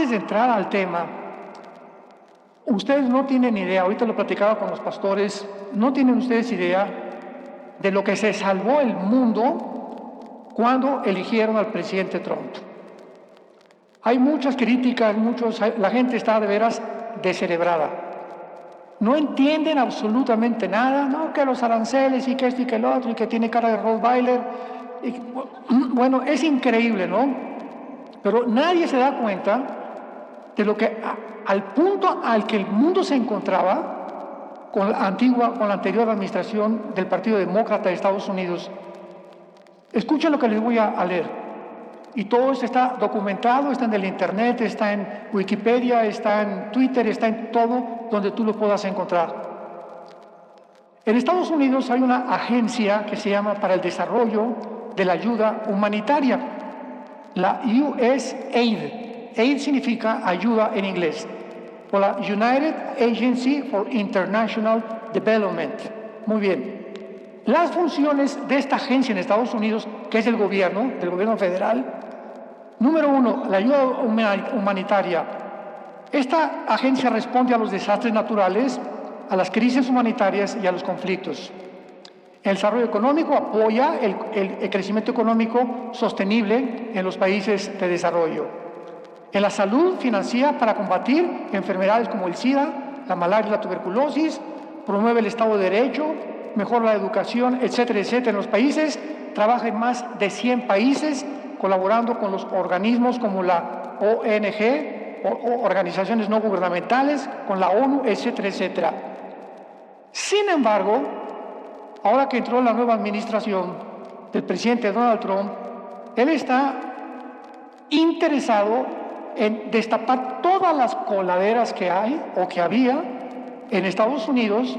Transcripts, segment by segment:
Antes de entrar al tema, ustedes no tienen idea, ahorita lo platicaba con los pastores, no tienen ustedes idea de lo que se salvó el mundo cuando eligieron al presidente Trump. Hay muchas críticas, la gente está de veras descerebrada. No entienden absolutamente nada, ¿no? Que los aranceles y que esto y que el otro, y que tiene cara de Rottweiler. Bueno, es increíble, ¿no? Pero nadie se da cuenta de lo que, al punto al que el mundo se encontraba con la anterior administración del Partido Demócrata de Estados Unidos. Escuchen lo que les voy a leer. Y todo esto está documentado, está en el internet, está en Wikipedia, está en Twitter, está en todo donde tú lo puedas encontrar. En Estados Unidos hay una agencia que se llama para el desarrollo de la ayuda humanitaria, la USAID. AID significa ayuda en inglés, o la United Agency for International Development. Muy bien. Las funciones de esta agencia en Estados Unidos, que es del gobierno federal, número 1, la ayuda humanitaria. Esta agencia responde a los desastres naturales, a las crisis humanitarias y a los conflictos. El desarrollo económico apoya el crecimiento económico sostenible en los países de desarrollo. En la salud financia para combatir enfermedades como el SIDA, la malaria y la tuberculosis, promueve el Estado de Derecho, mejora la educación, etcétera, etcétera. En los países trabaja en más de 100 países, colaborando con los organismos como la ONG, o organizaciones no gubernamentales, con la ONU, etcétera, etcétera. Sin embargo, ahora que entró la nueva administración del presidente Donald Trump, él está interesado en destapar todas las coladeras que hay o que había en Estados Unidos,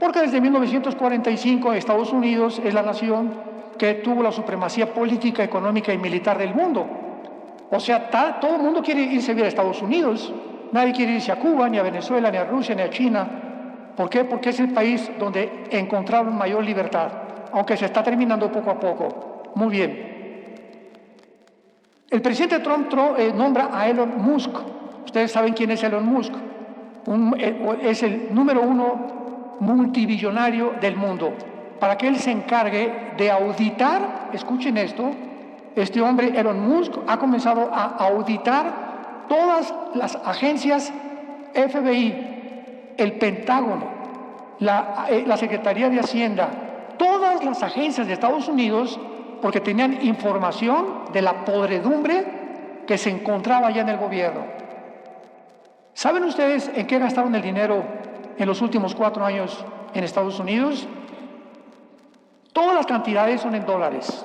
porque desde 1945 Estados Unidos es la nación que tuvo la supremacía política, económica y militar del mundo. O sea, todo el mundo quiere irse a vivir a Estados Unidos. Nadie quiere irse a Cuba, ni a Venezuela, ni a Rusia, ni a China. ¿Por qué? Porque es el país donde encontraron mayor libertad, aunque se está terminando poco a poco. Muy bien. El presidente Trump nombra a Elon Musk. Ustedes saben quién es Elon Musk. Es el número 1 multibillonario del mundo, para que él se encargue de auditar, escuchen esto, este hombre, Elon Musk, ha comenzado a auditar todas las agencias FBI, el Pentágono, la Secretaría de Hacienda, todas las agencias de Estados Unidos, porque tenían información de la podredumbre que se encontraba ya en el gobierno. ¿Saben ustedes en qué gastaron el dinero en los últimos 4 años en Estados Unidos? Todas las cantidades son en dólares.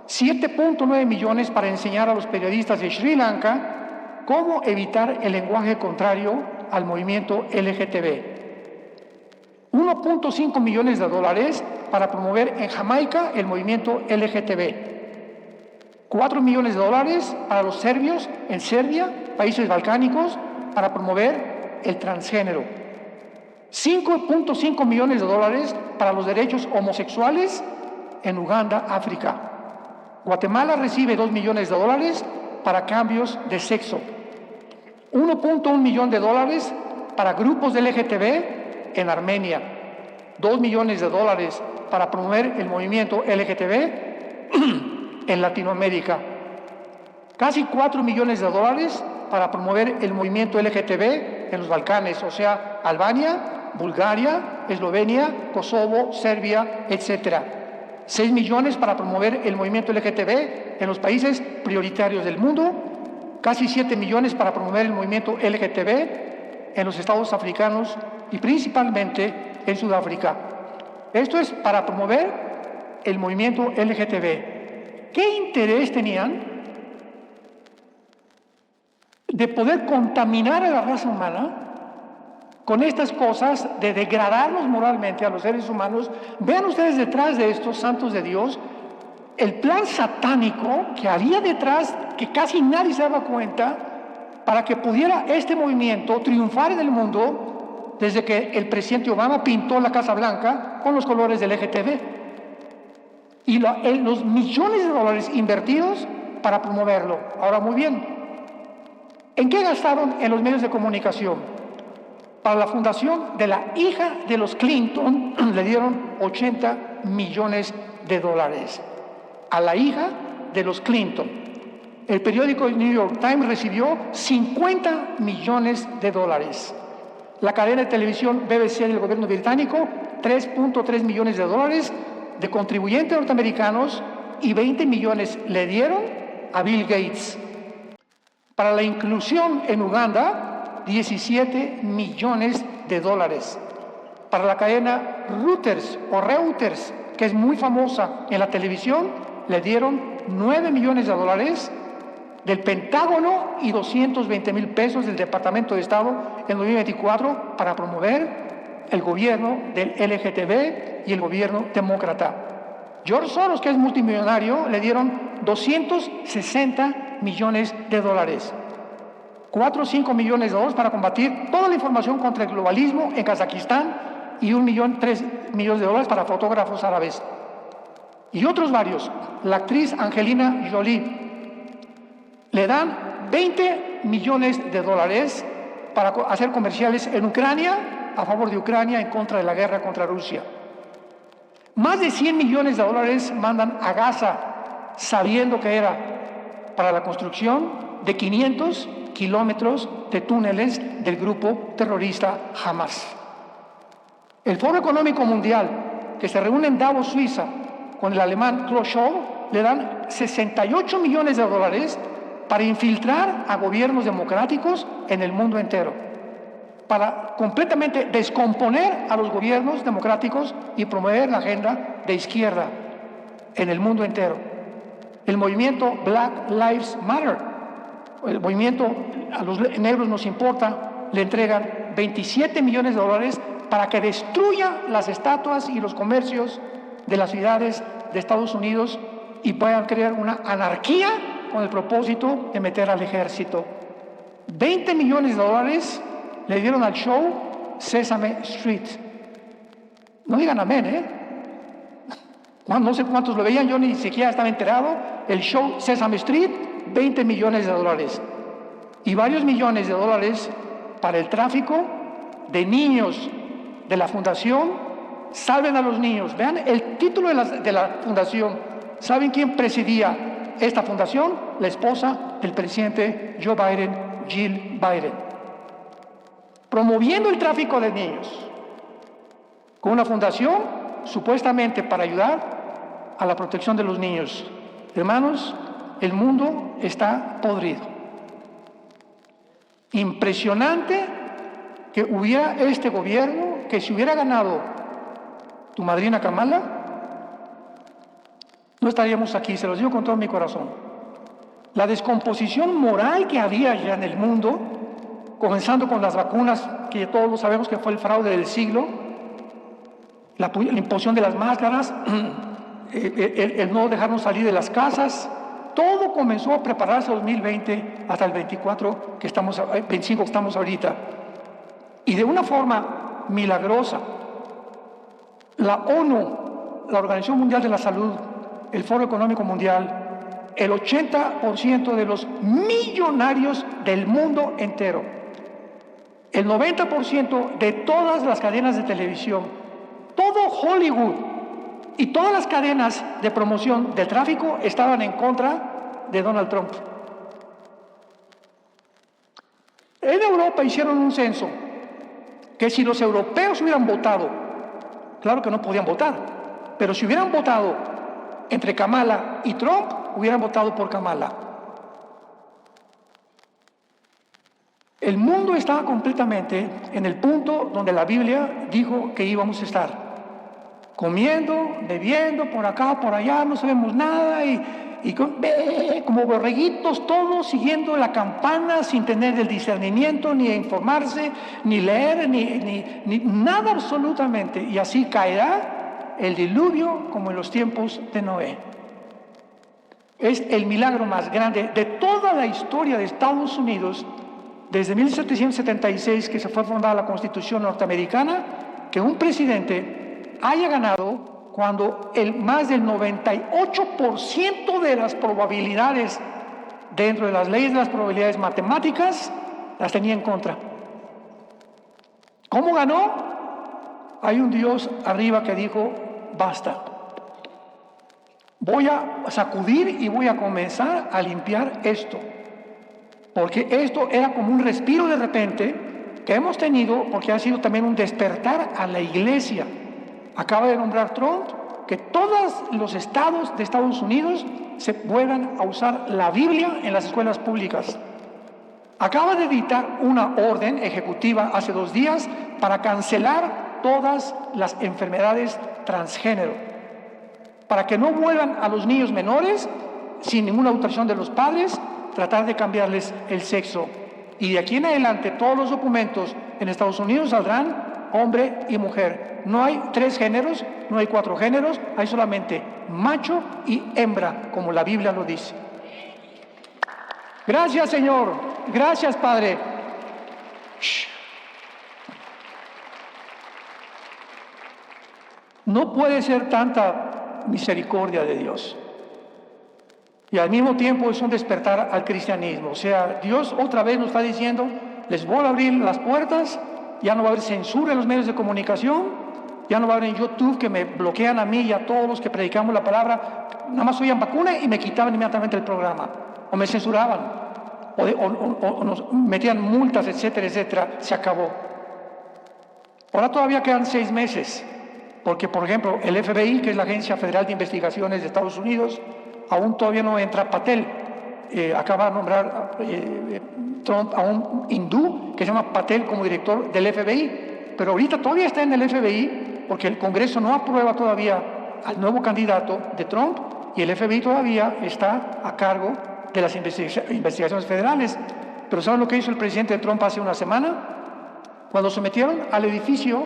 7.9 millones para enseñar a los periodistas de Sri Lanka cómo evitar el lenguaje contrario al movimiento LGTB. 1.5 millones de dólares para promover en Jamaica el movimiento LGTB. 4 millones de dólares para los serbios en Serbia, países balcánicos, para promover el transgénero. 5.5 millones de dólares para los derechos homosexuales en Uganda, África. Guatemala recibe 2 millones de dólares para cambios de sexo. 1.1 millón de dólares para grupos de LGTB en Armenia. 2 millones de dólares para promover el movimiento LGTB en Latinoamérica. Casi 4 millones de dólares para promover el movimiento LGTB en los Balcanes, o sea, Albania, Bulgaria, Eslovenia, Kosovo, Serbia, etc. 6 millones para promover el movimiento LGTB en los países prioritarios del mundo. Casi 7 millones para promover el movimiento LGTB en los estados africanos y principalmente en Sudáfrica. Esto es para promover el movimiento LGTB. ¿Qué interés tenían de poder contaminar a la raza humana con estas cosas, de degradarnos moralmente a los seres humanos? Vean ustedes detrás de estos santos de Dios el plan satánico que había detrás, que casi nadie se daba cuenta, para que pudiera este movimiento triunfar en el mundo desde que el presidente Obama pintó la Casa Blanca con los colores del LGTB. Y los millones de dólares invertidos para promoverlo. Ahora, muy bien, ¿En qué gastaron en los medios de comunicación? Para la fundación de la hija de los Clinton le dieron 80 millones de dólares. A la hija de los Clinton. El periódico New York Times recibió 50 millones de dólares. La cadena de televisión BBC del gobierno británico, 3.3 millones de dólares de contribuyentes norteamericanos y 20 millones le dieron a Bill Gates. Para la inclusión en Uganda, 17 millones de dólares. Para la cadena Reuters, que es muy famosa en la televisión, le dieron 9 millones de dólares del Pentágono y 220 mil pesos del Departamento de Estado en 2024 para promover el gobierno del LGTB y el gobierno demócrata. George Soros, que es multimillonario, le dieron 260 millones de dólares. 4 o 5 millones de dólares para combatir toda la información contra el globalismo en Kazajistán y 3 millones de dólares para fotógrafos árabes. Y otros varios. La actriz Angelina Jolie le dan 20 millones de dólares para hacer comerciales en Ucrania, a favor de Ucrania, en contra de la guerra contra Rusia. Más de 100 millones de dólares mandan a Gaza, sabiendo que era para la construcción de 500 kilómetros de túneles del grupo terrorista Hamas. El Foro Económico Mundial, que se reúne en Davos, Suiza, con el alemán Klaus Schwab, le dan 68 millones de dólares para infiltrar a gobiernos democráticos en el mundo entero, para completamente descomponer a los gobiernos democráticos y promover la agenda de izquierda en el mundo entero. El movimiento Black Lives Matter, el movimiento a los negros nos importa, le entregan 27 millones de dólares para que destruya las estatuas y los comercios de las ciudades de Estados Unidos y puedan crear una anarquía con el propósito de meter al ejército. 20 millones de dólares le dieron al show Sesame Street. No digan amén, ¿eh? No sé cuántos lo veían, yo ni siquiera estaba enterado. El show Sesame Street, 20 millones de dólares. Y varios millones de dólares para el tráfico de niños de la fundación Salven a los Niños. Vean el título de la fundación. ¿Saben quién presidía esta fundación? La esposa del presidente Joe Biden, Jill Biden. Promoviendo el tráfico de niños con una fundación supuestamente para ayudar a la protección de los niños. Hermanos, el mundo está podrido. Impresionante que hubiera este gobierno, que si hubiera ganado tu madrina Kamala, no estaríamos aquí, se los digo con todo mi corazón. La descomposición moral que había ya en el mundo, comenzando con las vacunas, que todos lo sabemos que fue el fraude del siglo, la imposición de las máscaras, el no dejarnos salir de las casas, todo comenzó a prepararse 2020 hasta el 25 que estamos ahorita. Y de una forma milagrosa, la ONU, la Organización Mundial de la Salud, el Foro Económico Mundial, el 80% de los millonarios del mundo entero, el 90% de todas las cadenas de televisión, todo Hollywood y todas las cadenas de promoción del tráfico estaban en contra de Donald Trump. En Europa hicieron un censo que si los europeos hubieran votado, claro que no podían votar, pero si hubieran votado entre Kamala y Trump, hubieran votado por Kamala. El mundo estaba completamente en el punto donde la Biblia dijo que íbamos a estar. Comiendo, bebiendo, por acá, por allá, no sabemos nada y como borreguitos todos siguiendo la campana sin tener el discernimiento, ni informarse, ni leer, ni nada absolutamente. Y así caerá el diluvio como en los tiempos de Noé. Es el milagro más grande de toda la historia de Estados Unidos, desde 1776 que se fue fundada la Constitución norteamericana, que un presidente haya ganado cuando más del 98% de las probabilidades dentro de las leyes de las probabilidades matemáticas, las tenía en contra. ¿Cómo ganó? Hay un Dios arriba que dijo, basta. Voy a sacudir y voy a comenzar a limpiar esto. Porque esto era como un respiro de repente que hemos tenido, porque ha sido también un despertar a la iglesia. Acaba de nombrar Trump que todos los estados de Estados Unidos se vuelvan a usar la Biblia en las escuelas públicas. Acaba de dictar una orden ejecutiva hace 2 días para cancelar todas las enfermedades transgénero, para que no vuelvan a los niños menores, sin ninguna autorización de los padres, tratar de cambiarles el sexo. Y de aquí en adelante todos los documentos en Estados Unidos saldrán hombre y mujer. No hay 3 géneros, no hay 4 géneros, hay solamente macho y hembra, como la Biblia lo dice. Gracias, Señor. Gracias, Padre. No puede ser tanta misericordia de Dios. Y al mismo tiempo es un despertar al cristianismo. O sea, Dios otra vez nos está diciendo, les voy a abrir las puertas, ya no va a haber censura en los medios de comunicación, ya no va a haber en YouTube que me bloquean a mí y a todos los que predicamos la palabra, nada más oían vacuna y me quitaban inmediatamente el programa, o me censuraban, o nos metían multas, etcétera, etcétera. Se acabó. Ahora todavía quedan 6 meses, porque por ejemplo el FBI, que es la Agencia Federal de Investigaciones de Estados Unidos, aún todavía no entra Patel. Acaba de nombrar Trump a un hindú que se llama Patel como director del FBI, pero ahorita todavía está en el FBI porque el Congreso no aprueba todavía al nuevo candidato de Trump y el FBI todavía está a cargo de las investigaciones federales. Pero ¿saben lo que hizo el presidente Trump hace una semana? Cuando se metieron al edificio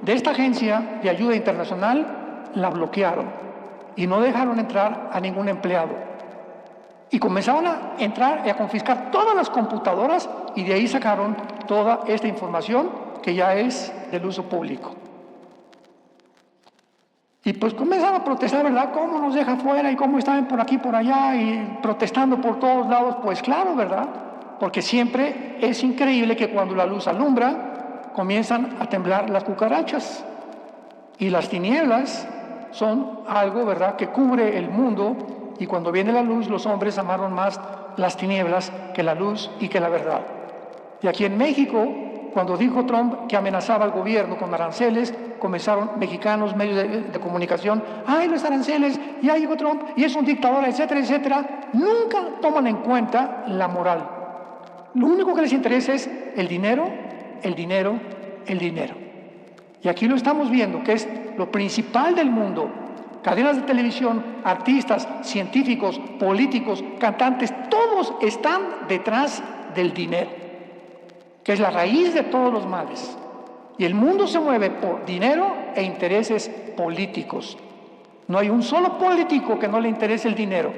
de esta agencia de ayuda internacional, la bloquearon y no dejaron entrar a ningún empleado. Y comenzaron a entrar y a confiscar todas las computadoras y de ahí sacaron toda esta información que ya es del uso público. Y pues comenzaron a protestar, ¿verdad? ¿Cómo nos deja fuera? Y cómo estaban por aquí, por allá y protestando por todos lados. Pues claro, ¿verdad? Porque siempre es increíble que cuando la luz alumbra, comienzan a temblar las cucarachas. Y las tinieblas son algo, ¿verdad?, que cubre el mundo, y cuando viene la luz, los hombres amaron más las tinieblas que la luz y que la verdad. Y aquí en México, cuando dijo Trump que amenazaba al gobierno con aranceles, comenzaron mexicanos, medios de comunicación, ¡ay, los aranceles! Ya llegó Trump, y es un dictador, etcétera, etcétera. Nunca toman en cuenta la moral. Lo único que les interesa es el dinero, el dinero, el dinero. Y aquí lo estamos viendo, que es lo principal del mundo. Cadenas de televisión, artistas, científicos, políticos, cantantes, todos están detrás del dinero, que es la raíz de todos los males. Y el mundo se mueve por dinero e intereses políticos. No hay un solo político que no le interese el dinero.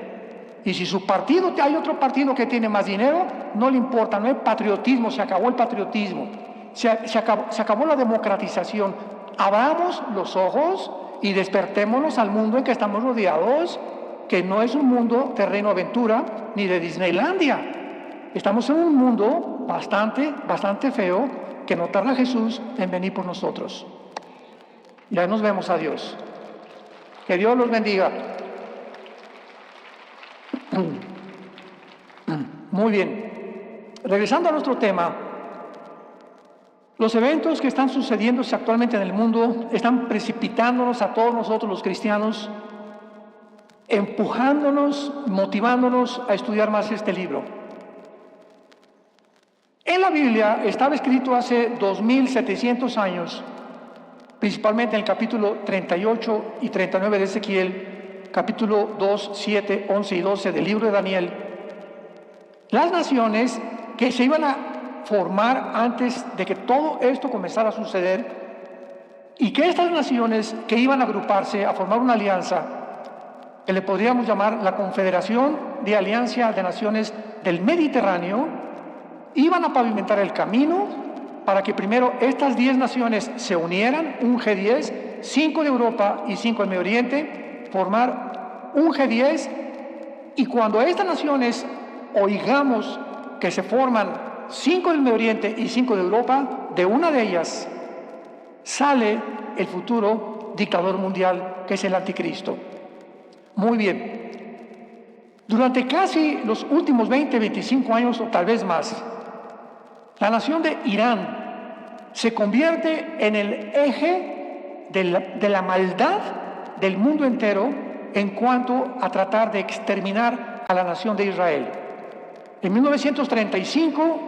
Y si su partido, hay otro partido que tiene más dinero, no le importa, no hay patriotismo, se acabó el patriotismo. Se acabó la democratización. Abramos los ojos y despertémonos al mundo en que estamos rodeados, que no es un mundo de Reino Aventura ni de Disneylandia. Estamos en un mundo bastante feo, que no tarda Jesús en venir por nosotros. Ya nos vemos. Adiós. Que Dios los bendiga. Muy bien. Regresando a nuestro tema. Los eventos que están sucediéndose actualmente en el mundo están precipitándonos a todos nosotros los cristianos, empujándonos, motivándonos a estudiar más este libro. En la Biblia estaba escrito hace 2700 años, principalmente en el capítulo 38 y 39 de Ezequiel, capítulo 2, 7, 11 y 12 del libro de Daniel, las naciones que se iban a formar antes de que todo esto comenzara a suceder, y que estas naciones que iban a agruparse a formar una alianza que le podríamos llamar la Confederación de Alianza de Naciones del Mediterráneo, iban a pavimentar el camino para que primero estas 10 naciones se unieran, un G10, 5 de Europa y 5 del Medio Oriente, formar un G10, y cuando estas naciones oigamos que se forman 5 del Medio Oriente y 5 de Europa, de una de ellas sale el futuro dictador mundial, que es el anticristo. Muy bien. Durante casi los últimos 20, 25 años o tal vez más, la nación de Irán se convierte en el eje de la maldad del mundo entero en cuanto a tratar de exterminar a la nación de Israel. En 1935,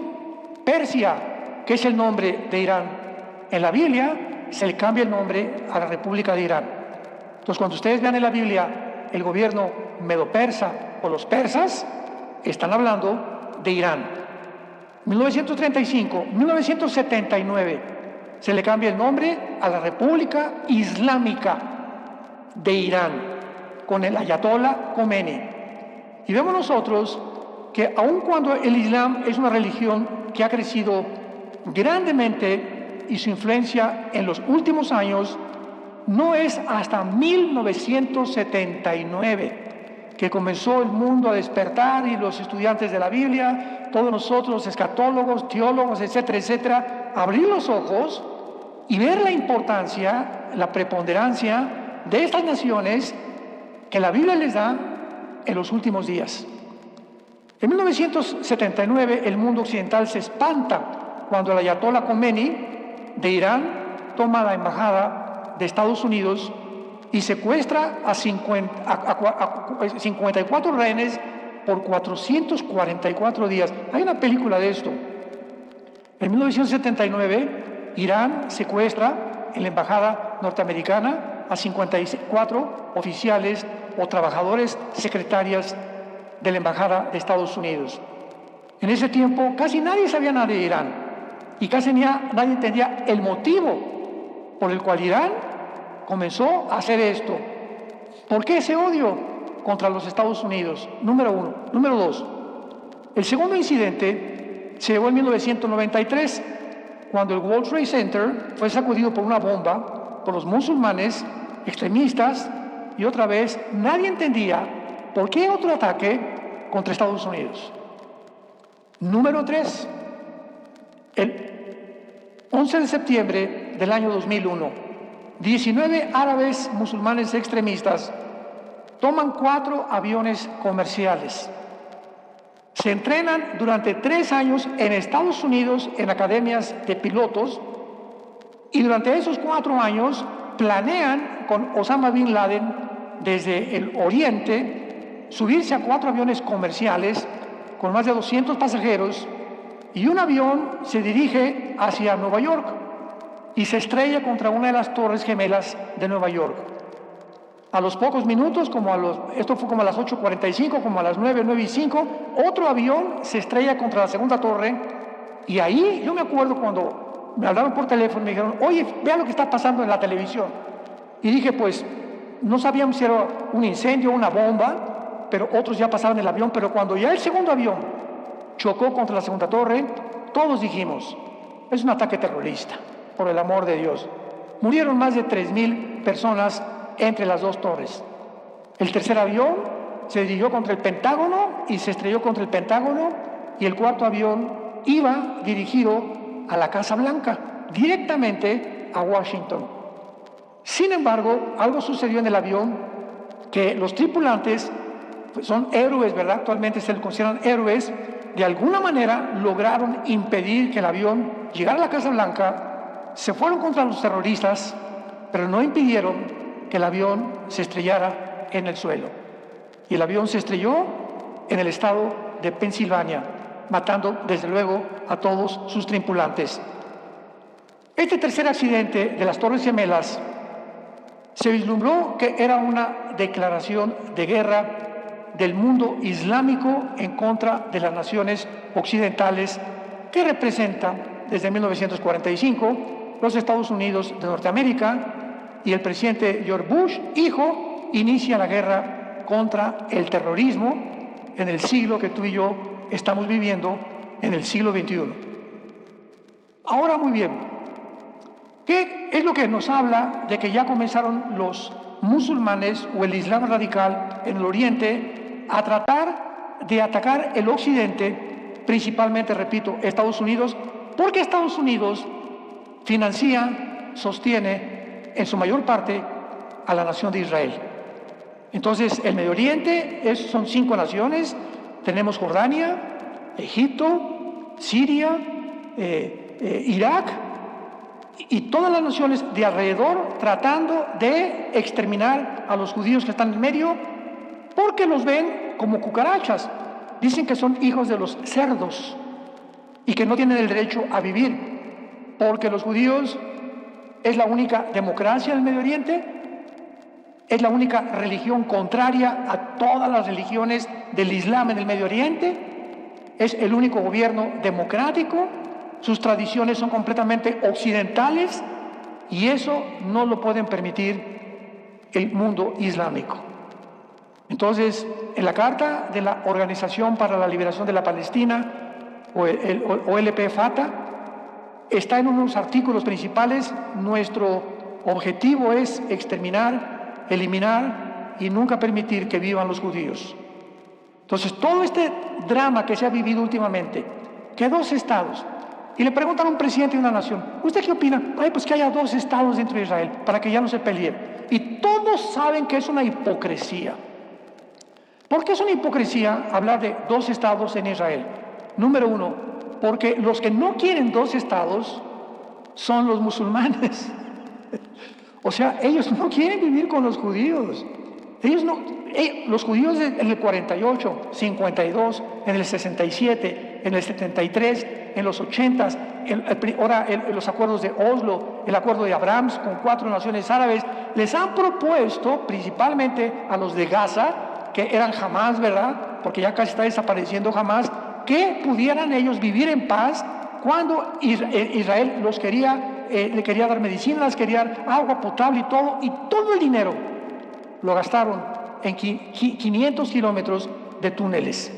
Persia, que es el nombre de Irán en la Biblia, se le cambia el nombre a la República de Irán. Entonces, cuando ustedes vean en la Biblia el gobierno medo-persa o los persas, están hablando de Irán. 1935, 1979, se le cambia el nombre a la República Islámica de Irán, con el Ayatollah Khomeini. Y vemos nosotros que aun cuando el Islam es una religión que ha crecido grandemente y su influencia en los últimos años, no es hasta 1979 que comenzó el mundo a despertar y los estudiantes de la Biblia, todos nosotros, los escatólogos, teólogos, etcétera, etcétera, abrir los ojos y ver la importancia, la preponderancia de estas naciones que la Biblia les da en los últimos días. En 1979 el mundo occidental se espanta cuando el Ayatollah Khomeini de Irán toma la embajada de Estados Unidos y secuestra a 54 rehenes por 444 días. Hay una película de esto. En 1979, Irán secuestra en la embajada norteamericana a 54 oficiales o trabajadores secretarias de la embajada de Estados Unidos. En ese tiempo casi nadie sabía nada de Irán y casi nadie entendía el motivo por el cual Irán comenzó a hacer esto. ¿Por qué ese odio contra los Estados Unidos? Número uno. Número dos, el segundo incidente se llevó en 1993, cuando el World Trade Center fue sacudido por una bomba por los musulmanes extremistas, y otra vez nadie entendía por qué otro ataque contra Estados Unidos. Número 3, el 11 de septiembre del año 2001, 19 árabes musulmanes extremistas toman 4 aviones comerciales. Se entrenan durante 3 años en Estados Unidos en academias de pilotos, y durante esos 4 años planean con Osama Bin Laden desde el oriente subirse a 4 aviones comerciales con más de 200 pasajeros, y un avión se dirige hacia Nueva York y se estrella contra una de las torres gemelas de Nueva York. A los pocos minutos, esto fue como a las 8:45, como a las 9:05, otro avión se estrella contra la segunda torre, y ahí yo me acuerdo cuando me hablaron por teléfono y me dijeron: oye, vea lo que está pasando en la televisión. Y dije, pues, no sabíamos si era un incendio o una bomba, pero otros ya pasaron el avión. Pero cuando ya el segundo avión chocó contra la segunda torre, todos dijimos: es un ataque terrorista, por el amor de Dios. Murieron más de 3,000 personas entre las 2 torres. El tercer avión se dirigió contra el Pentágono y se estrelló contra el Pentágono, y el cuarto avión iba dirigido a la Casa Blanca, directamente a Washington. Sin embargo, algo sucedió en el avión que los tripulantes, pues son héroes, ¿verdad? Actualmente se les consideran héroes. De alguna manera lograron impedir que el avión llegara a la Casa Blanca. Se fueron contra los terroristas, pero no impidieron que el avión se estrellara en el suelo. Y el avión se estrelló en el estado de Pensilvania, matando desde luego a todos sus tripulantes. Este tercer accidente de las Torres Gemelas se vislumbró que era una declaración de guerra del mundo islámico en contra de las naciones occidentales, que representan desde 1945 los Estados Unidos de Norteamérica, y el presidente George Bush, hijo, inicia la guerra contra el terrorismo en el siglo que tú y yo estamos viviendo, en el siglo XXI. Ahora, muy bien, ¿qué es lo que nos habla de que ya comenzaron los musulmanes o el Islam radical en el Oriente a tratar de atacar el occidente, principalmente, repito, Estados Unidos, porque Estados Unidos financia, sostiene en su mayor parte a la nación de Israel. Entonces, el Medio Oriente son 5 naciones. Tenemos Jordania, Egipto, Siria, Irak y todas las naciones de alrededor tratando de exterminar a los judíos que están en medio, porque los ven como cucarachas. Dicen que son hijos de los cerdos y que no tienen el derecho a vivir, porque los judíos es la única democracia en el Medio Oriente, es la única religión contraria a todas las religiones del Islam en el Medio Oriente, es el único gobierno democrático, sus tradiciones son completamente occidentales y eso no lo pueden permitir el mundo islámico. Entonces, en la Carta de la Organización para la Liberación de la Palestina, o el OLP-FATA, está en unos artículos principales: nuestro objetivo es exterminar, eliminar y nunca permitir que vivan los judíos. Entonces, todo este drama que se ha vivido últimamente, que 2 estados, y le preguntan a un presidente de una nación, ¿usted qué opina? Ay, pues que haya 2 estados dentro de Israel, para que ya no se peleen. Y todos saben que es una hipocresía. ¿Por qué es una hipocresía hablar de 2 estados en Israel? Número 1, porque los que no quieren 2 estados son los musulmanes. O sea, ellos no quieren vivir con los judíos. Los judíos en el 48, 52, en el 67, en el 73, en los 80, ahora los acuerdos de Oslo, el acuerdo de Abraham con 4 naciones árabes, les han propuesto, principalmente a los de Gaza, que eran Hamás, ¿verdad? Porque ya casi está desapareciendo Hamás, que pudieran ellos vivir en paz cuando Israel los quería, le quería dar medicinas, quería dar agua potable y todo el dinero lo gastaron en 500 kilómetros de túneles.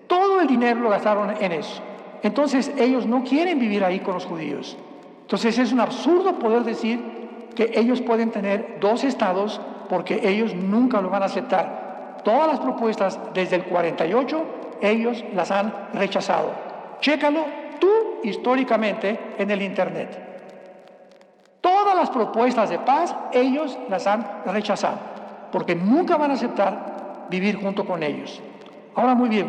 Todo el dinero lo gastaron en eso. Entonces ellos no quieren vivir ahí con los judíos. Entonces es un absurdo poder decir que ellos pueden tener 2 estados, porque ellos nunca lo van a aceptar. Todas las propuestas desde el 48, ellos las han rechazado. Chécalo tú históricamente en el internet. Todas las propuestas de paz, ellos las han rechazado, porque nunca van a aceptar vivir junto con ellos. Ahora, muy bien,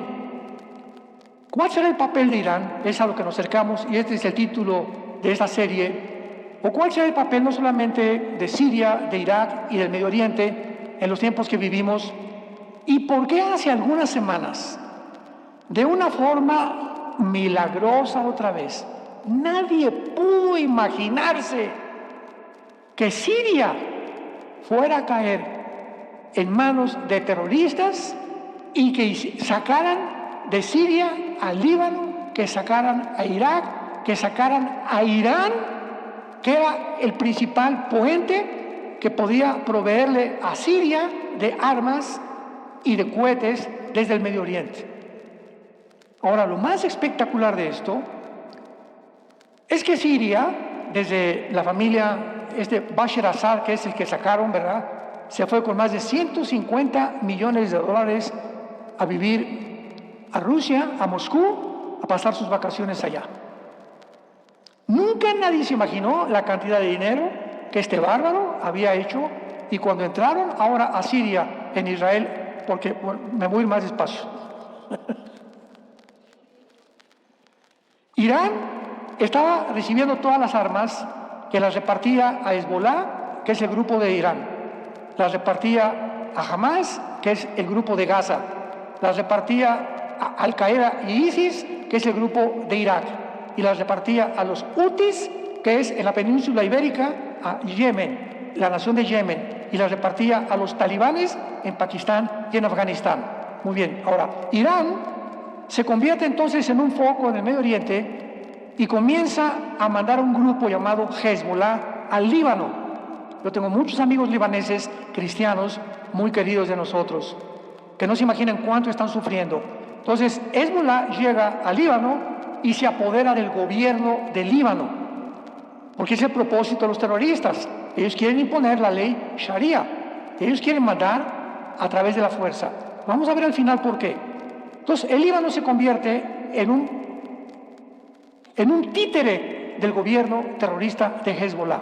¿cuál será el papel de Irán? Es a lo que nos acercamos y este es el título de esta serie. ¿O cuál será el papel no solamente de Siria, de Irak y del Medio Oriente en los tiempos que vivimos? ¿Y por qué hace algunas semanas, de una forma milagrosa otra vez, nadie pudo imaginarse que Siria fuera a caer en manos de terroristas y que sacaran de Siria al Líbano, que sacaran a Irak, que sacaran a Irán, que era el principal puente que podía proveerle a Siria de armas y de cohetes desde el Medio Oriente? Ahora, lo más espectacular de esto es que Siria, desde la familia Bashar al-Assad, que es el que sacaron, ¿verdad?, se fue con más de 150 millones de dólares a vivir a Rusia, a Moscú, a pasar sus vacaciones allá. Nunca nadie se imaginó la cantidad de dinero que este bárbaro había hecho, y cuando entraron ahora a Siria, en Israel, porque me voy a ir más despacio. Irán estaba recibiendo todas las armas que las repartía a Hezbollah, que es el grupo de Irán, las repartía a Hamás, que es el grupo de Gaza, las repartía a Al-Qaeda y ISIS, que es el grupo de Irak, y las repartía a los Hutis, que es en la península ibérica, a Yemen, la nación de Yemen, y las repartía a los talibanes en Pakistán y en Afganistán. Muy bien, ahora, Irán se convierte entonces en un foco en el Medio Oriente y comienza a mandar un grupo llamado Hezbollah al Líbano. Yo tengo muchos amigos libaneses cristianos muy queridos de nosotros, que no se imaginan cuánto están sufriendo. Entonces, Hezbollah llega al Líbano y se apodera del gobierno del Líbano, porque es el propósito de los terroristas. Ellos quieren imponer la ley Sharia, ellos quieren mandar a través de la fuerza. Vamos a ver al final por qué. Entonces, el Líbano se convierte en un títere del gobierno terrorista de Hezbollah.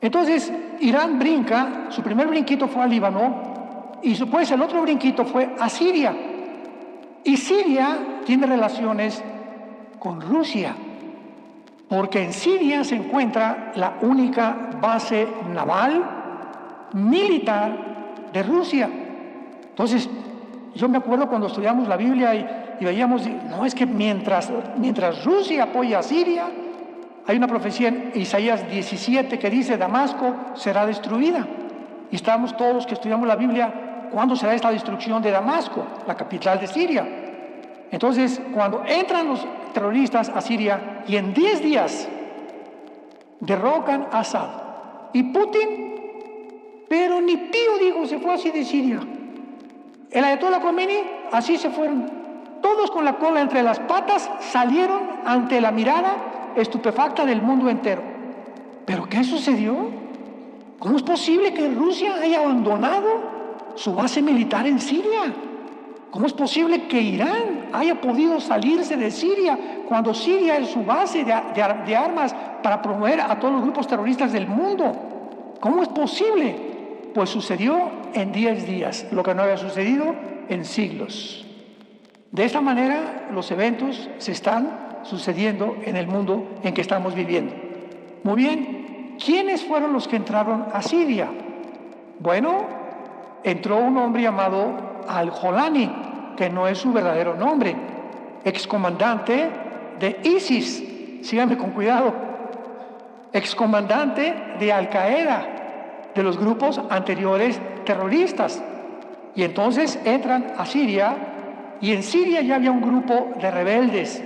Entonces, Irán brinca, su primer brinquito fue al Líbano, y después el otro brinquito fue a Siria. Y Siria tiene relaciones con Rusia, porque en Siria se encuentra la única base naval militar de Rusia. Entonces, yo me acuerdo cuando estudiamos la Biblia y veíamos, no, es que mientras Rusia apoya a Siria, hay una profecía en Isaías 17 que dice, Damasco será destruida. Y estábamos todos que estudiamos la Biblia, ¿cuándo será esta destrucción de Damasco, la capital de Siria? Entonces, cuando entran los terroristas a Siria y en 10 días derrocan a Assad y Putin, pero ni pío dijo, se fue así de Siria. El Ayatollah Khomeini, así se fueron. Todos con la cola entre las patas salieron ante la mirada estupefacta del mundo entero. ¿Pero qué sucedió? ¿Cómo es posible que Rusia haya abandonado su base militar en Siria? ¿Cómo es posible que Irán haya podido salirse de Siria cuando Siria es su base de armas para promover a todos los grupos terroristas del mundo? ¿Cómo es posible? Pues sucedió en 10 días, lo que no había sucedido en siglos. De esta manera, los eventos se están sucediendo en el mundo en que estamos viviendo. Muy bien, ¿quiénes fueron los que entraron a Siria? Bueno, entró un hombre llamado Al-Jolani, que no es su verdadero nombre, excomandante de ISIS, síganme con cuidado, excomandante de Al-Qaeda, de los grupos anteriores terroristas. Y entonces entran a Siria, y en Siria ya había un grupo de rebeldes,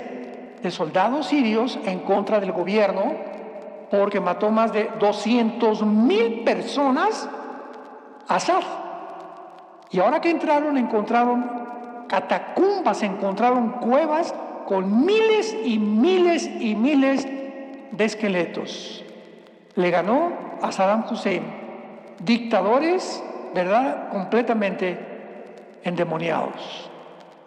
de soldados sirios en contra del gobierno, porque mató más de 200,000 personas a Assad. Y ahora que encontraron catacumbas, encontraron cuevas con miles y miles y miles de esqueletos. Le ganó a Saddam Hussein, dictadores, ¿verdad?, completamente endemoniados,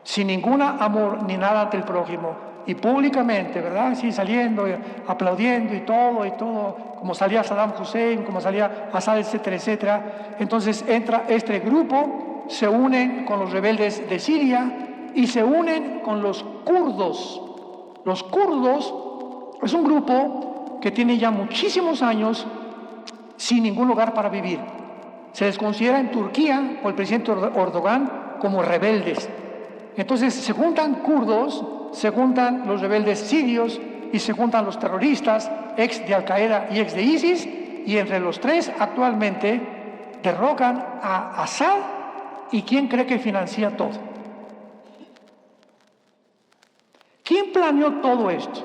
sin ningún amor ni nada ante el prójimo. Y públicamente, ¿verdad?, sí, saliendo, aplaudiendo y todo, como salía Saddam Hussein, como salía Assad, etcétera, etcétera. Entonces entra este grupo, se unen con los rebeldes de Siria y se unen con los kurdos. Los kurdos es un grupo que tiene ya muchísimos años sin ningún lugar para vivir. Se les considera en Turquía, por el presidente Erdogan, como rebeldes. Entonces se juntan kurdos, se juntan los rebeldes sirios y se juntan los terroristas, ex de Al-Qaeda y ex de ISIS, y entre los tres actualmente derrocan a Assad. ¿Y quién cree que financia todo? ¿Quién planeó todo esto?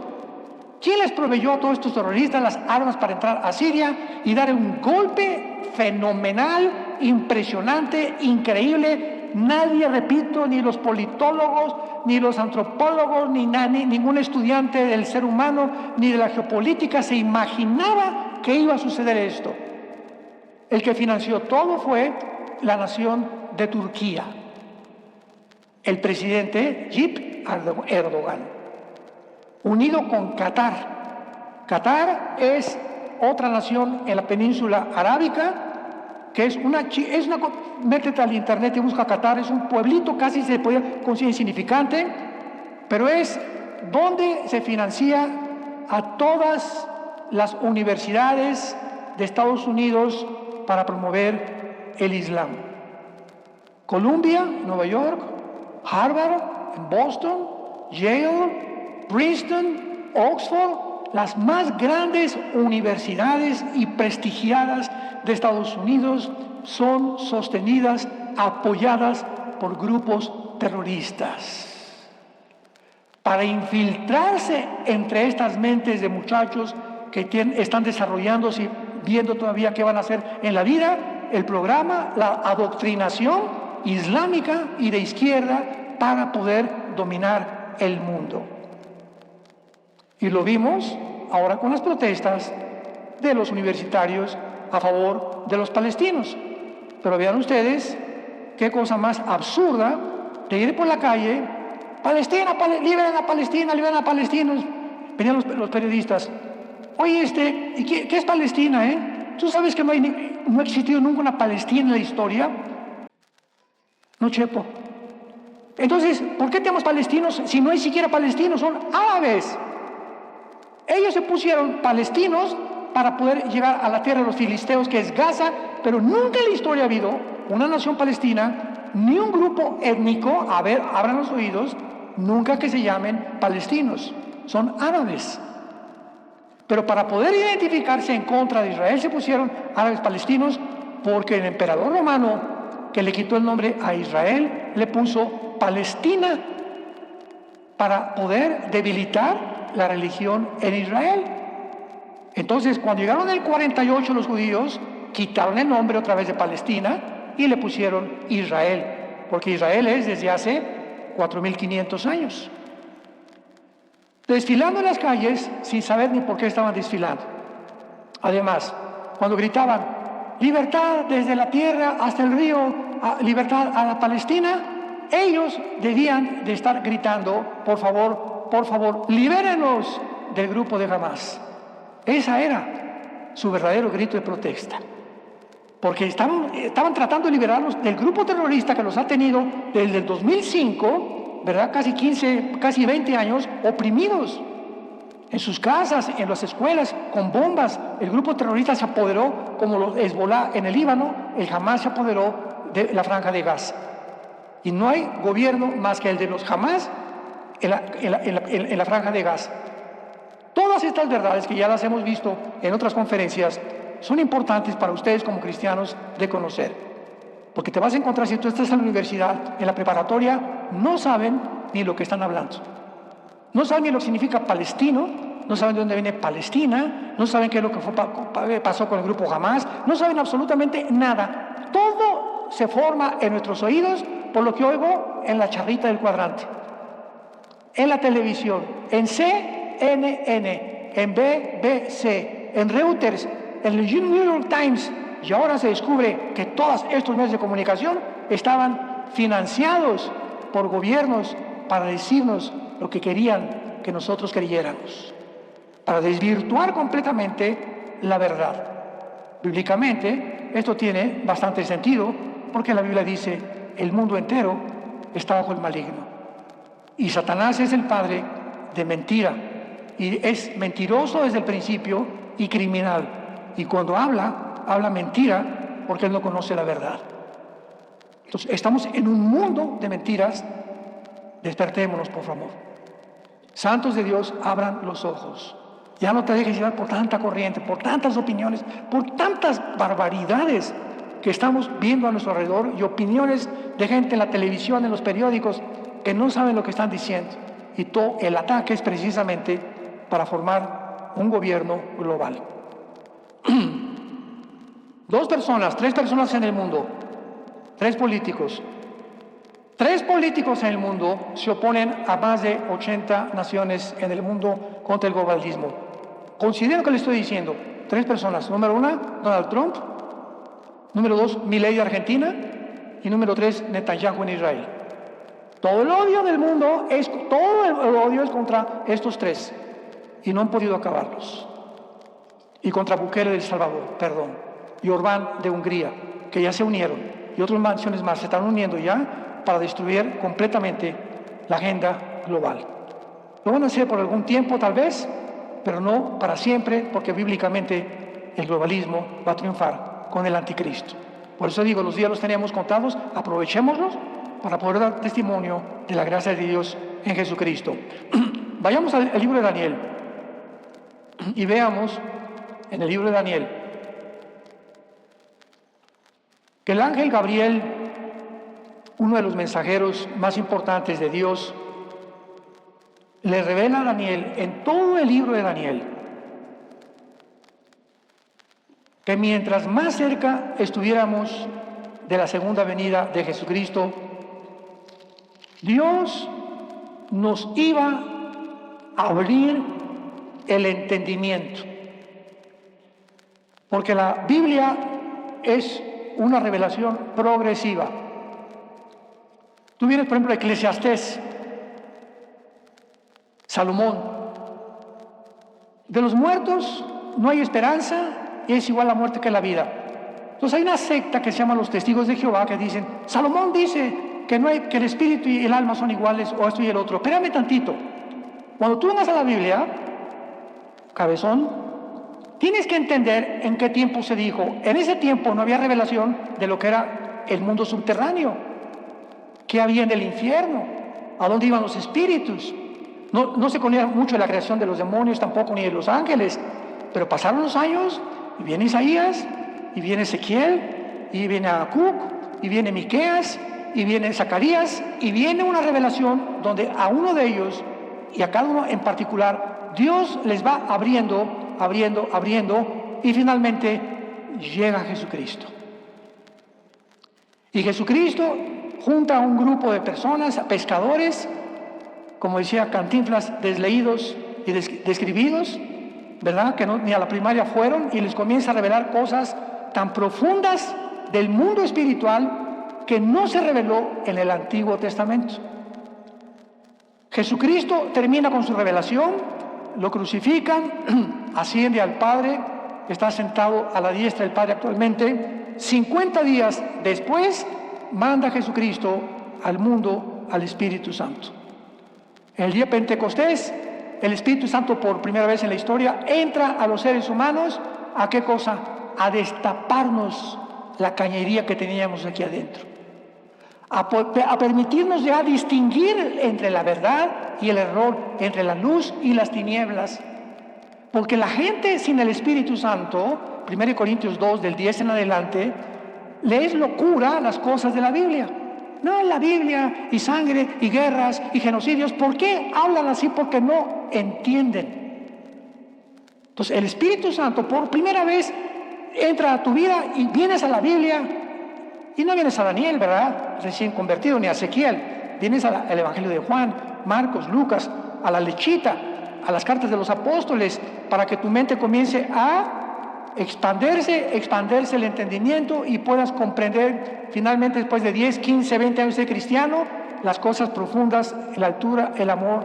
¿Quién les proveyó a todos estos terroristas las armas para entrar a Siria y dar un golpe fenomenal, impresionante, increíble? Nadie, repito, ni los politólogos, ni los antropólogos, ni ningún estudiante del ser humano, ni de la geopolítica se imaginaba que iba a suceder esto. El que financió todo fue la nación de Turquía, el presidente Tayyip Erdogan, unido con Qatar. Qatar es otra nación en la península arábica, que métete al internet y busca Qatar, es un pueblito, casi se puede considerar insignificante, pero es donde se financia a todas las universidades de Estados Unidos para promover el Islam. Columbia, Nueva York, Harvard, Boston, Yale, Princeton, Oxford, las más grandes universidades y prestigiadas de Estados Unidos son sostenidas, apoyadas por grupos terroristas. Para infiltrarse entre estas mentes de muchachos que están desarrollándose y viendo todavía qué van a hacer en la vida, el programa, la adoctrinación islámica y de izquierda para poder dominar el mundo. Y lo vimos ahora con las protestas de los universitarios a favor de los palestinos. Pero vean ustedes qué cosa más absurda de ir por la calle, Palestina, liberen a Palestina, liberen a palestinos. Venían los periodistas. Oye, ¿y qué es Palestina, ¿Tú sabes que no ha existido nunca una Palestina en la historia? No, chepo. Entonces, ¿por qué tenemos palestinos si no hay siquiera palestinos? Son árabes. Ellos se pusieron palestinos para poder llegar a la tierra de los filisteos, que es Gaza, pero nunca en la historia ha habido una nación palestina, ni un grupo étnico, a ver, abran los oídos, nunca que se llamen palestinos. Son árabes. Pero para poder identificarse en contra de Israel se pusieron árabes palestinos, porque el emperador romano, que le quitó el nombre a Israel, le puso Palestina para poder debilitar la religión en Israel. Entonces, cuando llegaron en el 48 los judíos, quitaron el nombre otra vez de Palestina y le pusieron Israel, porque Israel es desde hace 4.500 años. Desfilando en las calles sin saber ni por qué estaban desfilando. Además, cuando gritaban, libertad desde la tierra hasta el río, libertad a la Palestina, ellos debían de estar gritando, por favor, libérenos del grupo de Hamás. Esa era su verdadero grito de protesta. Porque estaban tratando de liberarlos del grupo terrorista que los ha tenido desde el 2005, ¿verdad? Casi 20 años oprimidos. En sus casas, en las escuelas, con bombas. El grupo terrorista se apoderó, como los Hezbolá en el Líbano, el Hamás se apoderó de la Franja de Gaza. Y no hay gobierno más que el de los Hamás en la Franja de Gaza. Todas estas verdades que ya las hemos visto en otras conferencias son importantes para ustedes como cristianos de conocer. Porque te vas a encontrar, si tú estás en la universidad, en la preparatoria, no saben ni lo que están hablando. No saben ni lo que significa palestino, no saben de dónde viene Palestina, no saben qué es lo que pasó con el grupo Hamás, no saben absolutamente nada. Todo se forma en nuestros oídos por lo que oigo en la charrita del cuadrante, en la televisión, en CNN, en BBC, en Reuters, en el New York Times, y ahora se descubre que todos estos medios de comunicación estaban financiados por gobiernos para decirnos lo que querían que nosotros creyéramos, para desvirtuar completamente la verdad. Bíblicamente, esto tiene bastante sentido, porque la Biblia dice, el mundo entero está bajo el maligno. Y Satanás es el padre de mentira, y es mentiroso desde el principio y criminal. Y cuando habla mentira porque él no conoce la verdad. Entonces, estamos en un mundo de mentiras. Despertémonos, por favor. Santos de Dios, abran los ojos. Ya no te dejes llevar por tanta corriente, por tantas opiniones, por tantas barbaridades que estamos viendo a nuestro alrededor, y opiniones de gente en la televisión, en los periódicos, que no saben lo que están diciendo. Y todo el ataque es precisamente para formar un gobierno global. 3 personas en el mundo, 3 políticos. 3 políticos en el mundo se oponen a más de 80 naciones en el mundo contra el globalismo. Considero que le estoy diciendo 3 personas. Número 1, Donald Trump. Número 2, Milei de Argentina. Y número 3, Netanyahu en Israel. Todo el odio del mundo es contra estos 3. Y no han podido acabarlos. Y contra Bukele de El Salvador, y Orbán de Hungría, que ya se unieron, y otras naciones más se están uniendo ya para destruir completamente la agenda global. Lo van a hacer por algún tiempo tal vez, pero no para siempre, porque bíblicamente el globalismo va a triunfar con el anticristo. Por eso digo, los días los teníamos contados, aprovechémoslos para poder dar testimonio de la gracia de Dios en Jesucristo. Vayamos al libro de Daniel y veamos en el libro de Daniel que el ángel Gabriel, uno de los mensajeros más importantes de Dios, le revela a Daniel en todo el libro de Daniel que mientras más cerca estuviéramos de la segunda venida de Jesucristo, Dios nos iba a abrir el entendimiento. Porque la Biblia es una revelación progresiva. Tú vienes, por ejemplo, a Eclesiastés, Salomón. De los muertos no hay esperanza, y es igual la muerte que la vida. Entonces hay una secta que se llama los Testigos de Jehová que dicen, Salomón dice que el espíritu y el alma son iguales, o esto y el otro. Espérame tantito. Cuando tú vengas a la Biblia, cabezón, tienes que entender en qué tiempo se dijo. En ese tiempo no había revelación de lo que era el mundo subterráneo, qué había en el infierno, a dónde iban los espíritus. No se conocía mucho de la creación de los demonios, tampoco ni de los ángeles. Pero pasaron los años, y viene Isaías, y viene Ezequiel, y viene Habacuc, y viene Miqueas, y viene Zacarías, y viene una revelación donde a uno de ellos, y a cada uno en particular, Dios les va abriendo, y finalmente llega Jesucristo. Y Jesucristo junta a un grupo de personas, a pescadores, como decía Cantinflas, desleídos y describidos, ¿verdad? Que ni a la primaria fueron, y les comienza a revelar cosas tan profundas del mundo espiritual que no se reveló en el Antiguo Testamento. Jesucristo termina con su revelación, lo crucifican, asciende al Padre, está sentado a la diestra del Padre actualmente. 50 días después manda Jesucristo al mundo al Espíritu Santo. En el día de Pentecostés, el Espíritu Santo por primera vez en la historia entra a los seres humanos. ¿A qué cosa? A destaparnos la cañería que teníamos aquí adentro. A permitirnos ya distinguir entre la verdad y el error, entre la luz y las tinieblas. Porque la gente sin el Espíritu Santo, 1 Corintios 2, del 10 en adelante, le es locura las cosas de la Biblia. No, la Biblia y sangre y guerras y genocidios. ¿Por qué hablan así? Porque no entienden. Entonces el Espíritu Santo por primera vez entra a tu vida y vienes a la Biblia. Y no vienes a Daniel, ¿verdad? Recién convertido, ni a Ezequiel. Vienes al Evangelio de Juan, Marcos, Lucas, a la lechita, a las cartas de los apóstoles, para que tu mente comience a expandirse el entendimiento y puedas comprender finalmente, después de 10, 15, 20 años de cristiano, las cosas profundas, la altura, el amor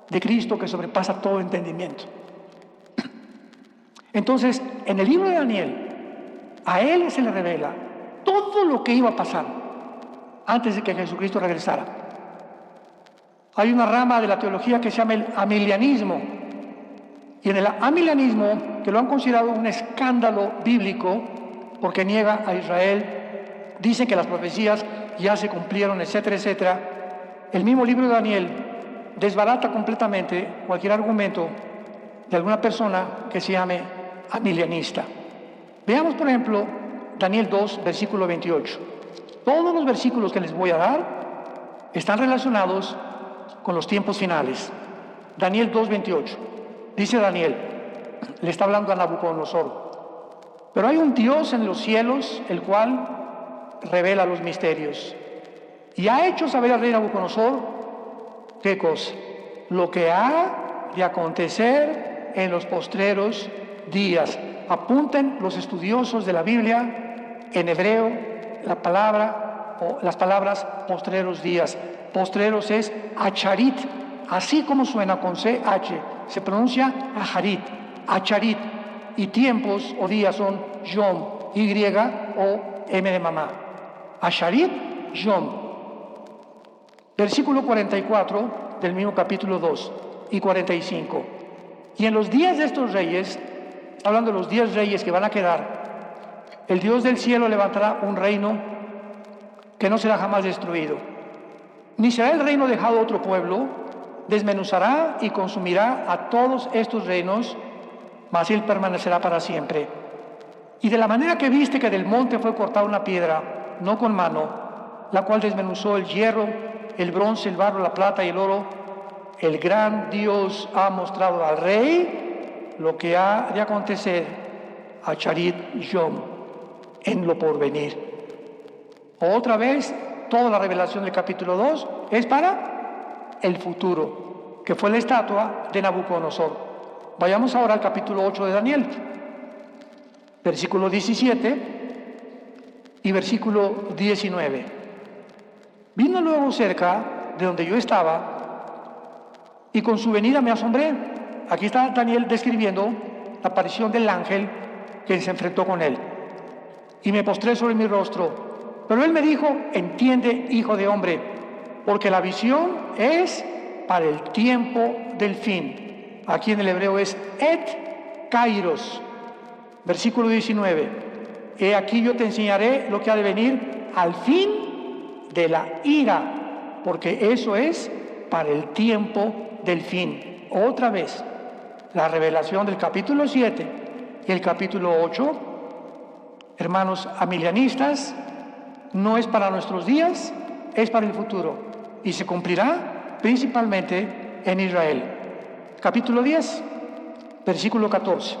de Cristo que sobrepasa todo entendimiento. Entonces, en el libro de Daniel, a él se le revela todo lo que iba a pasar antes de que Jesucristo regresara. Hay una rama de la teología que se llama el amilianismo. Y en el amilianismo, que lo han considerado un escándalo bíblico, porque niega a Israel, dicen que las profecías ya se cumplieron, etcétera, etcétera. El mismo libro de Daniel desbarata completamente cualquier argumento de alguna persona que se llame amilianista. Veamos, por ejemplo, Daniel 2, versículo 28. Todos los versículos que les voy a dar están relacionados con los tiempos finales. Daniel 2, 28. Dice Daniel, le está hablando a Nabucodonosor, pero hay un Dios en los cielos, el cual revela los misterios. Y ha hecho saber al rey Nabucodonosor, ¿qué cosa? Lo que ha de acontecer en los postreros días. Apunten los estudiosos de la Biblia, en hebreo, la palabra o las palabras postreros días. Postreros es acharit, así como suena con CH, se pronuncia acharit, acharit, y tiempos o días son yom, Y o M de mamá. Acharit, yom. Versículo 44 del mismo capítulo 2 y 45. Y en los días de estos reyes, hablando de los 10 reyes que van a quedar, el Dios del cielo levantará un reino que no será jamás destruido. Ni será el reino dejado a otro pueblo, desmenuzará y consumirá a todos estos reinos, mas él permanecerá para siempre. Y de la manera que viste que del monte fue cortada una piedra, no con mano, la cual desmenuzó el hierro, el bronce, el barro, la plata y el oro, el gran Dios ha mostrado al rey lo que ha de acontecer a Charit Yom en lo porvenir. Otra vez, toda la revelación del capítulo 2 es para el futuro, que fue la estatua de Nabucodonosor. Vayamos ahora al capítulo 8 de Daniel, versículo 17 y versículo 19. Vino luego cerca de donde yo estaba, y con su venida me asombré. Aquí está Daniel describiendo la aparición del ángel que se enfrentó con él. Y me postré sobre mi rostro. Pero él me dijo: entiende, hijo de hombre, porque la visión es para el tiempo del fin. Aquí en el hebreo es et kairos. Versículo 19. He aquí yo te enseñaré lo que ha de venir al fin de la ira, porque eso es para el tiempo del fin. Otra vez, la revelación del capítulo 7 y el capítulo 8, hermanos amilianistas, no es para nuestros días, es para el futuro, y se cumplirá principalmente en Israel. Capítulo 10, versículo 14.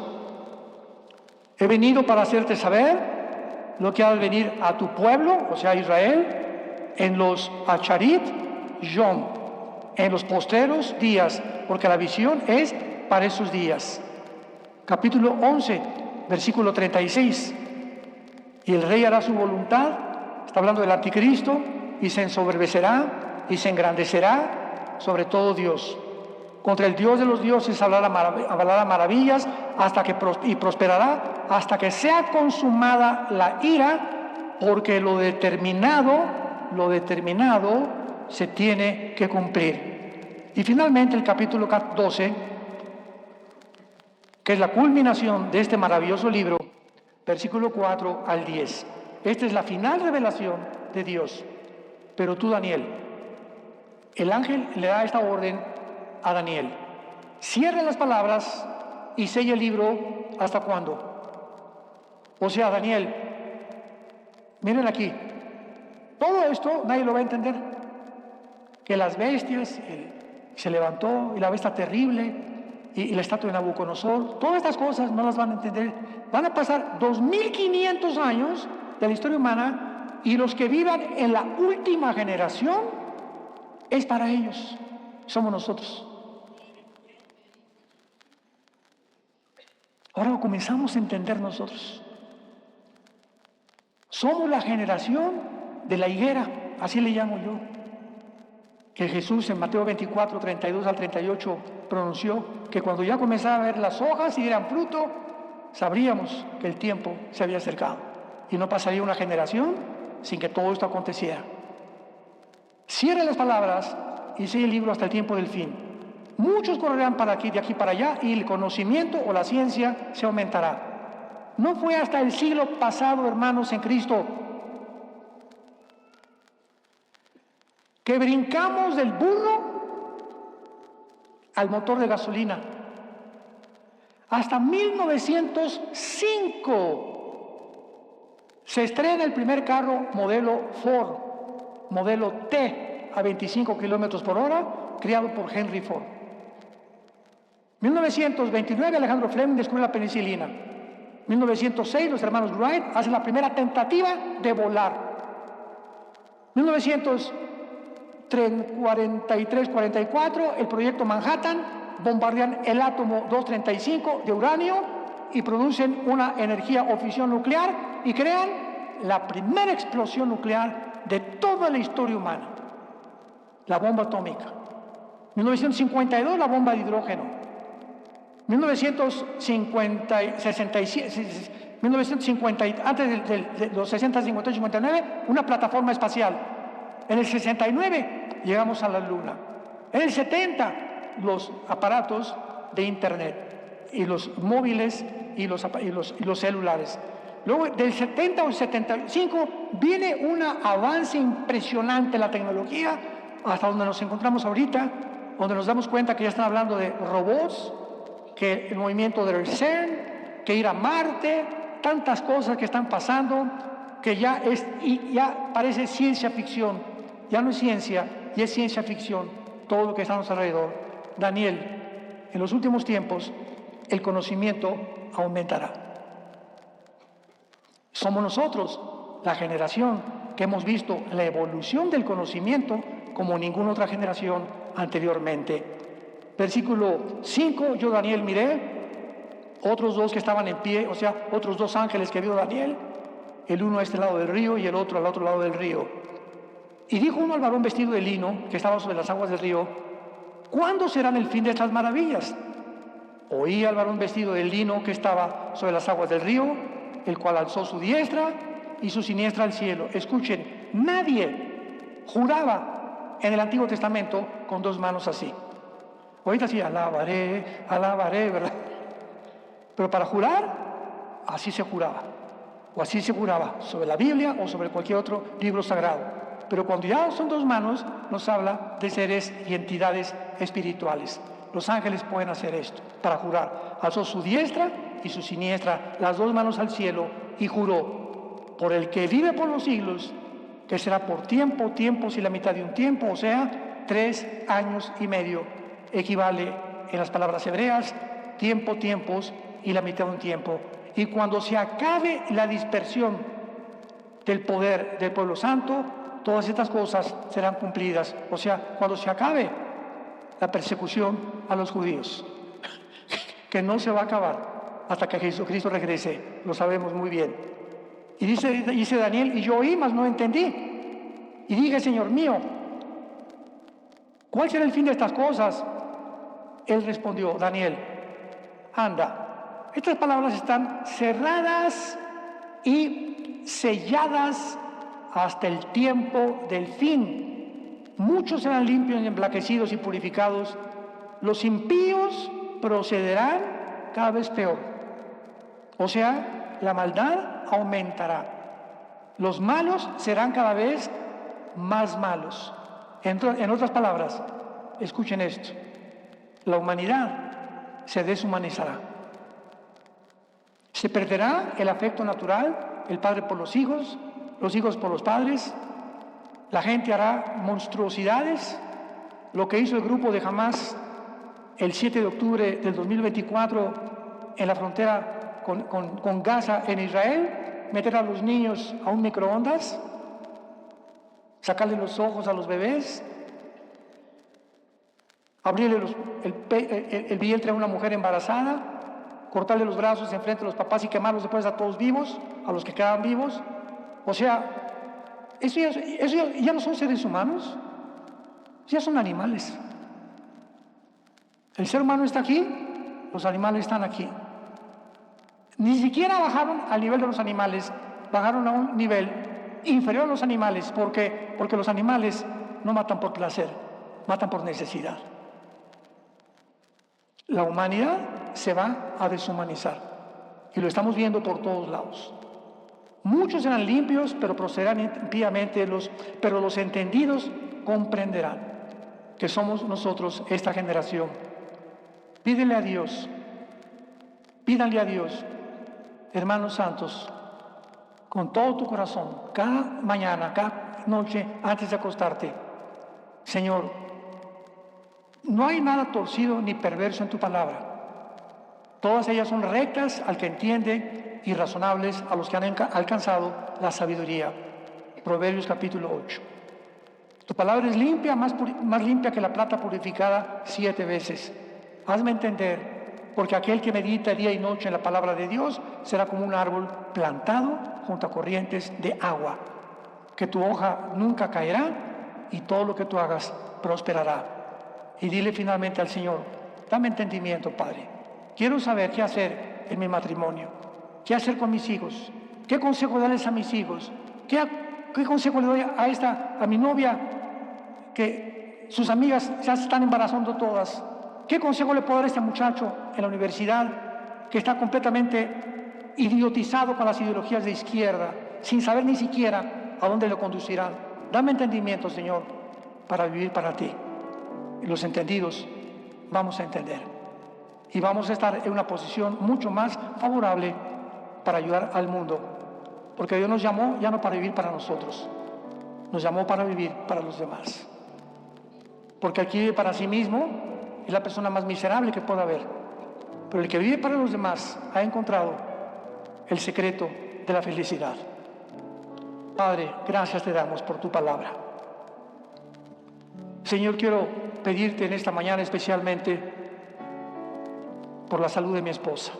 He venido para hacerte saber lo que ha de venir a tu pueblo, o sea, Israel, en los Acharit Yom, en los postreros días, porque la visión es para esos días. Capítulo 11, versículo 36. Y el rey hará su voluntad, está hablando del anticristo, y se ensoberbecerá y se engrandecerá sobre todo Dios. Contra el Dios de los dioses hablará maravillas y prosperará hasta que sea consumada la ira, porque lo determinado se tiene que cumplir. Y finalmente el capítulo 12, que es la culminación de este maravilloso libro, versículo 4 al 10. Esta es la final revelación de Dios. Pero tú, Daniel, el ángel le da esta orden a Daniel: cierra las palabras y sella el libro. ¿Hasta cuándo? O sea, Daniel, miren aquí, todo esto nadie lo va a entender. Que las bestias, se levantó y la bestia terrible y la estatua de Nabucodonosor, todas estas cosas no las van a entender. Van a pasar 2500 años de la historia humana, y los que vivan en la última generación es para ellos, somos nosotros. Ahora comenzamos a entender nosotros. Somos la generación de la higuera, así le llamo yo, que Jesús en Mateo 24, 32 al 38 pronunció que cuando ya comenzaba a ver las hojas y dieran fruto, sabríamos que el tiempo se había acercado y no pasaría una generación sin que todo esto aconteciera. Cierre las palabras y sigue el libro hasta el tiempo del fin. Muchos correrán de aquí para allá, y el conocimiento o la ciencia se aumentará. No fue hasta el siglo pasado, hermanos en Cristo, que brincamos del burro al motor de gasolina. Hasta 1905 se estrena el primer carro modelo Ford, modelo T, a 25 kilómetros por hora, creado por Henry Ford. 1929 Alejandro Fleming descubre la penicilina. 1906 los hermanos Wright hacen la primera tentativa de volar. 1943-44 el proyecto Manhattan, bombardean el átomo 235 de uranio y producen una energía o fisión nuclear y crean la primera explosión nuclear de toda la historia humana, la bomba atómica. 1952 la bomba de hidrógeno. 1950, antes de los 60, 58, 59, una plataforma espacial. En el 69 llegamos a la Luna. En el 70 los aparatos de Internet y los móviles y los celulares. Luego del 70 o 75 viene un avance impresionante en la tecnología hasta donde nos encontramos ahorita, donde nos damos cuenta que ya están hablando de robots, que el movimiento del CERN, que ir a Marte, tantas cosas que están pasando que ya parece ciencia ficción. Ya no es ciencia, ya es ciencia ficción todo lo que está a nuestro alrededor. Daniel, en los últimos tiempos el conocimiento aumentará. Somos nosotros la generación que hemos visto la evolución del conocimiento como ninguna otra generación anteriormente. Versículo 5, yo Daniel miré, otros dos que estaban en pie, o sea, otros dos ángeles que vio Daniel, el uno a este lado del río y el otro al otro lado del río. Y dijo uno al varón vestido de lino, que estaba sobre las aguas del río: ¿cuándo serán el fin de estas maravillas? Oí al varón vestido de lino que estaba sobre las aguas del río, el cual alzó su diestra y su siniestra al cielo. Escuchen, nadie juraba en el Antiguo Testamento con dos manos así. Ahorita sí, alabaré, alabaré, ¿verdad? Pero para jurar, así se juraba. O así se juraba sobre la Biblia o sobre cualquier otro libro sagrado. Pero cuando ya son dos manos, nos habla de seres y entidades espirituales. Los ángeles pueden hacer esto para jurar. Alzó su diestra y su siniestra, las dos manos al cielo, y juró: por el que vive por los siglos, que será por tiempo, tiempos y la mitad de un tiempo, o sea, 3 años y medio. Equivale en las palabras hebreas, tiempo, tiempos y la mitad de un tiempo. Y cuando se acabe la dispersión del poder del pueblo santo, todas estas cosas serán cumplidas. O sea, cuando se acabe la persecución a los judíos, que no se va a acabar hasta que Jesucristo regrese, lo sabemos muy bien. Y dice Daniel: y yo oí, mas no entendí. Y dije: Señor mío, ¿cuál será el fin de estas cosas? Él respondió: Daniel, anda, estas palabras están cerradas y selladas hasta el tiempo del fin. Muchos serán limpios, emblanquecidos y purificados. Los impíos procederán cada vez peor. O sea, la maldad aumentará. Los malos serán cada vez más malos. En otras palabras, escuchen esto: la humanidad se deshumanizará. Se perderá el afecto natural, el padre por los hijos por los padres. La gente hará monstruosidades. Lo que hizo el grupo de Hamás el 7 de octubre del 2024 en la frontera con Gaza en Israel: meter a los niños a un microondas, sacarle los ojos a los bebés, abrirle el vientre a una mujer embarazada, cortarle los brazos enfrente de los papás y quemarlos después a todos vivos, a los que quedaban vivos. O sea, eso ya no son seres humanos, ya son animales. El ser humano está aquí, los animales están aquí. Ni siquiera bajaron al nivel de los animales, bajaron a un nivel inferior a los animales. ¿Por qué? Porque los animales no matan por placer, matan por necesidad. La humanidad se va a deshumanizar y lo estamos viendo por todos lados. Muchos serán limpios, pero procederán impíamente, pero los entendidos comprenderán que somos nosotros esta generación. Pídanle a Dios, hermanos santos, con todo tu corazón, cada mañana, cada noche, antes de acostarte: Señor, no hay nada torcido ni perverso en tu palabra. Todas ellas son rectas al que entiende y razonables a los que han alcanzado la sabiduría. Proverbios capítulo 8. Tu palabra es limpia, más limpia que la plata purificada 7 veces. Hazme entender, porque aquel que medita día y noche en la palabra de Dios será como un árbol plantado junto a corrientes de agua, que tu hoja nunca caerá y todo lo que tú hagas prosperará. Y dile finalmente al Señor: dame entendimiento, Padre. Quiero saber qué hacer en mi matrimonio, qué hacer con mis hijos, qué consejo darles a mis hijos, qué consejo le doy a mi novia, que sus amigas ya se están embarazando todas. ¿Qué consejo le puedo dar a este muchacho en la universidad que está completamente idiotizado con las ideologías de izquierda, sin saber ni siquiera a dónde lo conducirán? Dame entendimiento, Señor, para vivir para ti. Y los entendidos vamos a entender y vamos a estar en una posición mucho más favorable para ayudar al mundo, porque Dios nos llamó ya no para vivir para nosotros, nos llamó para vivir para los demás. Porque el que vive para sí mismo es la persona más miserable que pueda haber, pero el que vive para los demás ha encontrado el secreto de la felicidad. Padre, gracias te damos por tu palabra. Señor, quiero pedirte en esta mañana especialmente por la salud de mi esposa.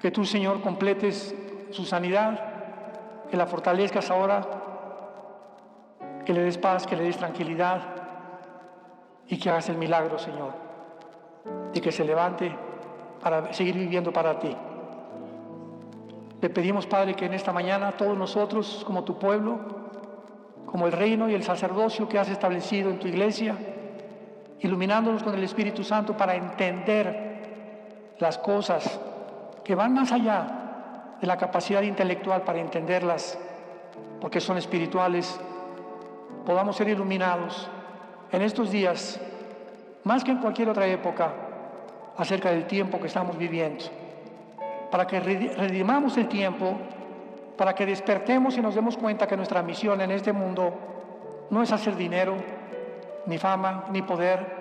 Que tú, Señor, completes su sanidad, que la fortalezcas ahora que le des paz, que le des tranquilidad y que hagas el milagro, Señor, de que se levante para seguir viviendo para ti. Le pedimos, Padre, que en esta mañana todos nosotros, como tu pueblo, como el reino y el sacerdocio que has establecido en tu iglesia, iluminándonos con el Espíritu Santo para entender las cosas que van más allá de la capacidad intelectual para entenderlas, porque son espirituales, podamos ser iluminados en estos días, más que en cualquier otra época, acerca del tiempo que estamos viviendo, para que redimamos el tiempo, para que despertemos y nos demos cuenta que nuestra misión en este mundo no es hacer dinero, ni fama, ni poder,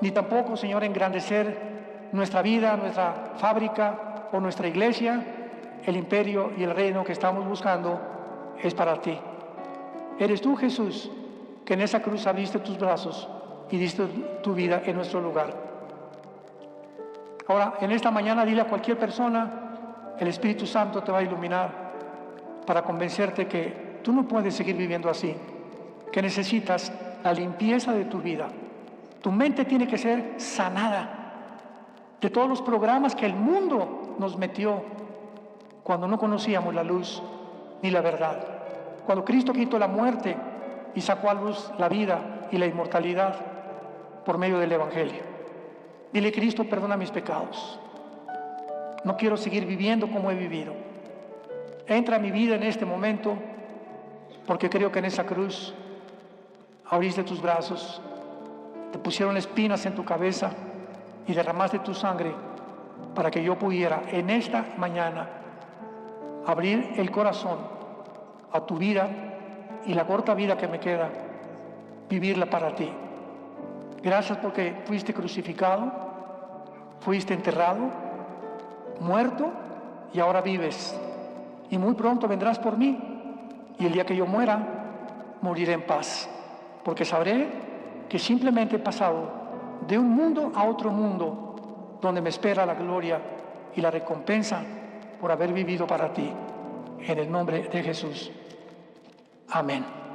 ni tampoco, Señor, engrandecer nuestra vida, nuestra fábrica o nuestra iglesia. El imperio y el reino que estamos buscando es para ti. Eres tú, Jesús, que en esa cruz abriste tus brazos y diste tu vida en nuestro lugar. Ahora, en esta mañana, dile a cualquier persona, el Espíritu Santo te va a iluminar para convencerte que tú no puedes seguir viviendo así, que necesitas la limpieza de tu vida. Tu mente tiene que ser sanada de todos los programas que el mundo nos metió cuando no conocíamos la luz ni la verdad. Cuando Cristo quitó la muerte y sacó a luz la vida y la inmortalidad por medio del Evangelio. Dile, Cristo, perdona mis pecados. No quiero seguir viviendo como he vivido. Entra a mi vida en este momento, porque creo que en esa cruz abriste tus brazos, te pusieron espinas en tu cabeza y derramaste tu sangre para que yo pudiera en esta mañana abrir el corazón a tu vida y la corta vida que me queda, vivirla para ti. Gracias porque fuiste crucificado, fuiste enterrado, muerto y ahora vives. Y muy pronto vendrás por mí y el día que yo muera, moriré en paz, porque sabré que simplemente he pasado de un mundo a otro mundo donde me espera la gloria y la recompensa por haber vivido para ti. En el nombre de Jesús. Amén.